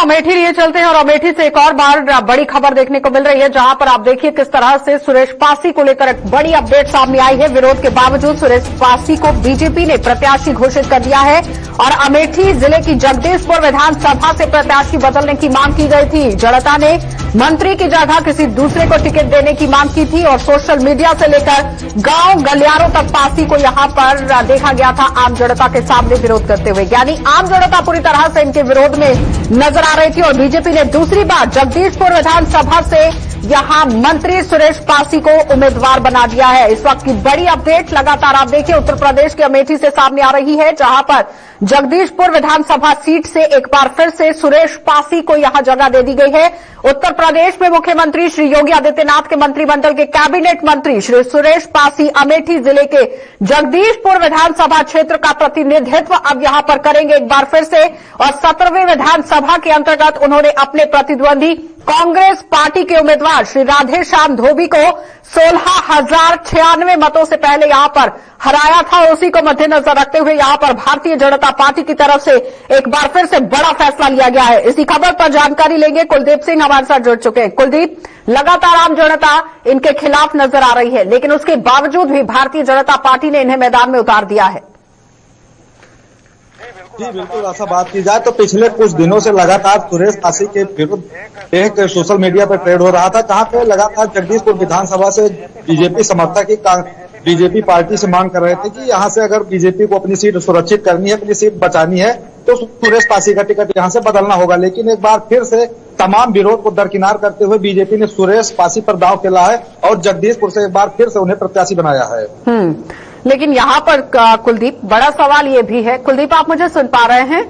अमेठी लिए चलते हैं और अमेठी से एक और बार बड़ी खबर देखने को मिल रही है, जहां पर आप देखिए किस तरह से सुरेश पासी को लेकर एक बड़ी अपडेट सामने आई है। विरोध के बावजूद सुरेश पासी को बीजेपी ने प्रत्याशी घोषित कर दिया है और अमेठी जिले की जगदीशपुर विधानसभा से प्रत्याशी बदलने की मांग की गई थी। जड़ता ने मंत्री की जगह किसी दूसरे को टिकट देने की मांग की थी और सोशल मीडिया से लेकर गांव गलियारों तक पासी को यहां पर देखा गया था आम जनता के सामने विरोध करते हुए। यानी आम जनता पूरी तरह से इनके विरोध में नजर आ रही थी और बीजेपी ने दूसरी बार जगदीशपुर विधानसभा से यहां मंत्री सुरेश पासी को उम्मीदवार बना दिया है। इस वक्त की बड़ी अपडेट लगातार आप देखिए उत्तर प्रदेश के अमेठी से सामने आ रही है, जहां पर जगदीशपुर विधानसभा सीट से एक बार फिर से सुरेश पासी को यहां जगह दे दी गई है। उत्तर प्रदेश में मुख्यमंत्री श्री योगी आदित्यनाथ के मंत्रिमंडल के कैबिनेट मंत्री श्री सुरेश पासी अमेठी जिले के जगदीशपुर विधानसभा क्षेत्र का प्रतिनिधित्व अब यहां पर करेंगे एक बार फिर से और 17वें विधानसभा के अंतर्गत उन्होंने अपने प्रतिद्वंदी कांग्रेस पार्टी के उम्मीदवार श्री राधेश्याम धोबी को 16,096 मतों से पहले यहां पर हराया था। उसी को मद्देनजर रखते हुए यहां पर भारतीय जनता पार्टी की तरफ से एक बार फिर से बड़ा फैसला लिया गया है। इसी खबर पर जानकारी लेंगे, कुलदीप सिंह हमारे साथ जुड़ चुके हैं। कुलदीप, लगातार आम जनता इनके खिलाफ नजर आ रही है, लेकिन उसके बावजूद भी भारतीय जनता पार्टी ने इन्हें मैदान में उतार दिया है। जी बिल्कुल, ऐसा बात की जाए तो पिछले कुछ दिनों से लगातार सुरेश पासी के विरुद्ध एक सोशल मीडिया पर ट्रेड हो रहा था, जहां पे लगातार जगदीशपुर विधानसभा से बीजेपी समर्थक बीजेपी पार्टी से मांग कर रहे थे कि यहां से अगर बीजेपी को अपनी सीट सुरक्षित करनी है, अपनी सीट बचानी है, तो सुरेश पासी का टिकट यहां से बदलना होगा। लेकिन एक बार फिर से तमाम विरोध को दरकिनार करते हुए बीजेपी ने सुरेश पासी पर दांव खेला है और जगदीशपुर से एक बार फिर से उन्हें प्रत्याशी बनाया है। लेकिन यहां पर कुलदीप, बड़ा सवाल ये भी है, कुलदीप आप मुझे सुन पा रहे हैं?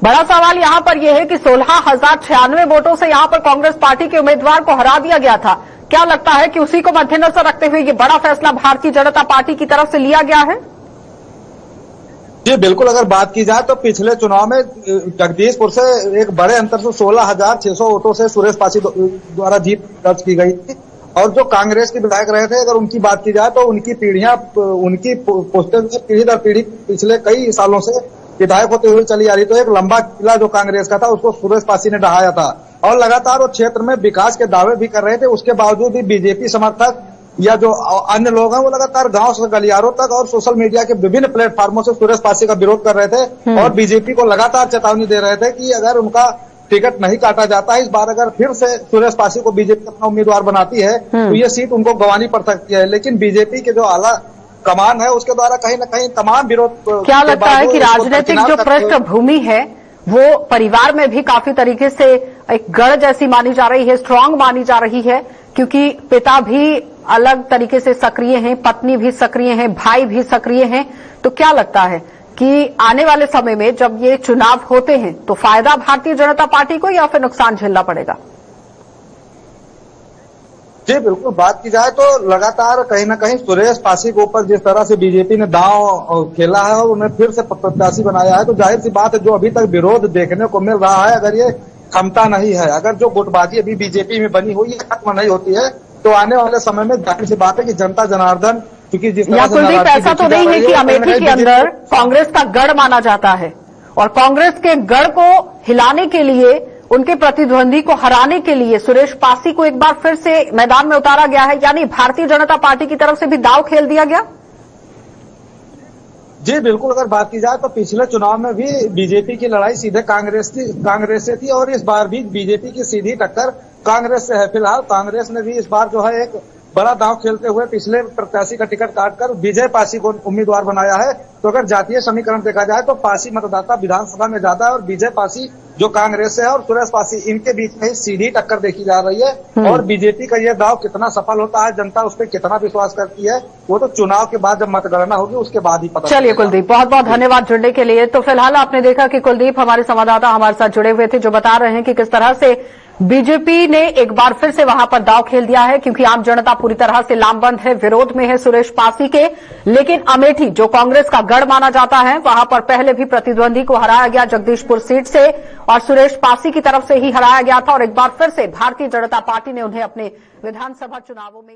बड़ा सवाल यहां पर यह है कि 16,096 वोटों से यहां पर कांग्रेस पार्टी के उम्मीदवार को हरा दिया गया था। क्या लगता है कि उसी को मद्देनजर रखते हुए ये बड़ा फैसला भारतीय जनता पार्टी की तरफ से लिया गया है? जी बिल्कुल, अगर बात की जाए तो पिछले चुनाव में जगदीशपुर से एक बड़े अंतर से 16,600 वोटों से सुरेश पासी द्वारा जीत दर्ज की गई थी और जो कांग्रेस के विधायक रहे थे, अगर उनकी बात की जाए तो उनकी पीढ़ियां, उनकी पोस्टर पीढ़ी दर पीढ़ी पिछले कई सालों से विधायक होते हुए चली आ रही। तो एक लंबा किला जो कांग्रेस का था उसको सुरेश पासी ने ढहाया था और लगातार वो क्षेत्र में विकास के दावे भी कर रहे थे। उसके बावजूद भी बीजेपी समर्थक या जो अन्य लोग हैं वो लगातार गांव से गलियारों तक और सोशल मीडिया के विभिन्न प्लेटफॉर्मों से सुरेश पासी का विरोध कर रहे थे और बीजेपी को लगातार चेतावनी दे रहे थे कि अगर उनका टिकट नहीं काटा जाता है, इस बार अगर फिर से सुरेश पासी को बीजेपी अपना उम्मीदवार बनाती है तो ये सीट उनको गंवानी पड़ सकती है। लेकिन बीजेपी के जो आला कमान है उसके द्वारा कहीं न कहीं तमाम विरोध, क्या लगता है कि राजनीतिक जो पृष्ठभूमि है वो परिवार में भी काफी तरीके से एक गढ़ जैसी मानी जा रही है, स्ट्रांग मानी जा रही है, क्योंकि पिता भी अलग तरीके से सक्रिय हैं, पत्नी भी सक्रिय हैं, भाई भी सक्रिय हैं। तो क्या लगता है कि आने वाले समय में जब ये चुनाव होते हैं तो फायदा भारतीय जनता पार्टी को या फिर नुकसान झेलना पड़ेगा? जी बिल्कुल, बात की जाए तो लगातार कहीं न कहीं सुरेश पासी के ऊपर जिस तरह से बीजेपी ने दांव खेला है और उन्हें फिर से प्रत्याशी बनाया है, तो जाहिर सी बात है जो अभी तक विरोध देखने को मिल रहा है, अगर ये क्षमता नहीं है, अगर जो गुटबाजी अभी बीजेपी में बनी हुई है खत्म नहीं होती है, तो आने वाले समय में जाहिर सी बात है कि जनता जनार्दन, क्योंकि जिस तरह कुलदीप ऐसा तो नहीं है कि अमेठी के अंदर कांग्रेस का गढ़ माना जाता है और कांग्रेस के गढ़ को हिलाने के लिए, उनके प्रतिद्वंदी को हराने के लिए सुरेश पासी को एक बार फिर से मैदान में उतारा गया है, यानी भारतीय जनता पार्टी की तरफ से भी दांव खेल दिया गया? जी बिल्कुल, अगर बात की जाए तो पिछले चुनाव में भी बीजेपी की लड़ाई सीधे कांग्रेस से थी और इस बार भी बीजेपी की सीधी टक्कर कांग्रेस से है। फिलहाल कांग्रेस ने भी इस बार जो है एक बड़ा दांव खेलते हुए पिछले प्रत्याशी का टिकट काटकर विजय पासी को उम्मीदवार बनाया है। तो अगर जातीय समीकरण देखा जाए तो पासी मतदाता विधानसभा में ज्यादा है और विजय पासी जो कांग्रेस से है और सुरेश पासी, इनके बीच में ही सीधी टक्कर देखी जा रही है। और बीजेपी का यह दांव कितना सफल होता है, जनता उस पर कितना विश्वास करती है, वो तो चुनाव के बाद जब मतगणना होगी उसके बाद ही पता चलिए कुलदीप, बहुत बहुत धन्यवाद जुड़ने के लिए। तो फिलहाल आपने देखा कि कुलदीप हमारे संवाददाता हमारे साथ जुड़े हुए थे, जो बता रहे हैं कि किस तरह से बीजेपी ने एक बार फिर से वहां पर दांव खेल दिया है, क्योंकि आम जनता पूरी तरह से लामबंद है, विरोध में है सुरेश पासी के। लेकिन अमेठी जो कांग्रेस का गढ़ माना जाता है, वहां पर पहले भी प्रतिद्वंदी को हराया गया जगदीशपुर सीट से और सुरेश पासी की तरफ से ही हराया गया था और एक बार फिर से भारतीय जनता पार्टी ने उन्हें अपने विधानसभा चुनावों में